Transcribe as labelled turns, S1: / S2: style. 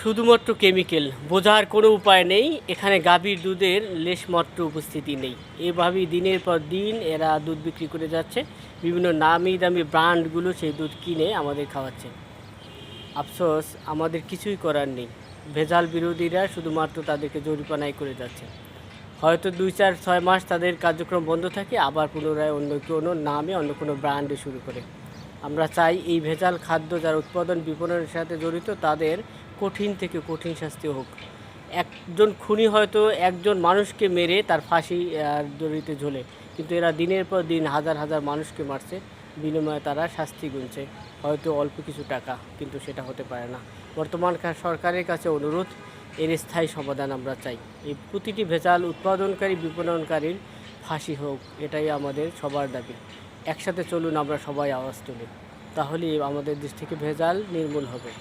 S1: শুধুমাত্র কেমিক্যাল, বোঝার কোনো উপায় নেই। এখানে গাভীর দুধের লেশমাত্র উপস্থিতি নেই। এভাবেই দিনের পর দিন এরা দুধ বিক্রি করে যাচ্ছে। বিভিন্ন নামি দামি ব্র্যান্ডগুলো সেই দুধ কিনে আমাদের খাওয়াচ্ছে। আফসোস, আমাদের কিছুই করার নেই। ভেজাল বিরোধীরা শুধুমাত্র তাদেরকে জরিমানাই করে যাচ্ছে। হয়তো 2, 4, 6 মাস তাদের কার্যক্রম বন্ধ থাকে, আবার পুনরায় অন্য কোনো নামে অন্য কোনো ব্র্যান্ডে শুরু করে। আমরা চাই এই ভেজাল খাদ্য যারা উৎপাদন বিপণনের সাথে জড়িত তাদের কঠিন থেকে কঠিন শাস্তি হোক। একজন খুনি হয়তো একজন মানুষকে মেরে তার ফাঁসি দড়িতে ঝোলে, কিন্তু এরা দিনের পর দিন হাজার হাজার মানুষকে মারছে, বিনিময়ে তারা শাস্তি গুনছে, হয়তো অল্প কিছু টাকা, কিন্তু সেটা হতে পারে না। বর্তমান সরকারের কাছে অনুরোধ, এর স্থায়ী সমাধান আমরা চাই। এই প্রতিটি ভেজাল উৎপাদনকারী বিপণনকারীর ফাঁসি হোক, এটাই আমাদের সবার দাবি। একসাথে চলুন আমরা সবাই আওয়াজ তুলি, তাহলেই আমাদের দেশ থেকে ভেজাল নির্মূল হবে।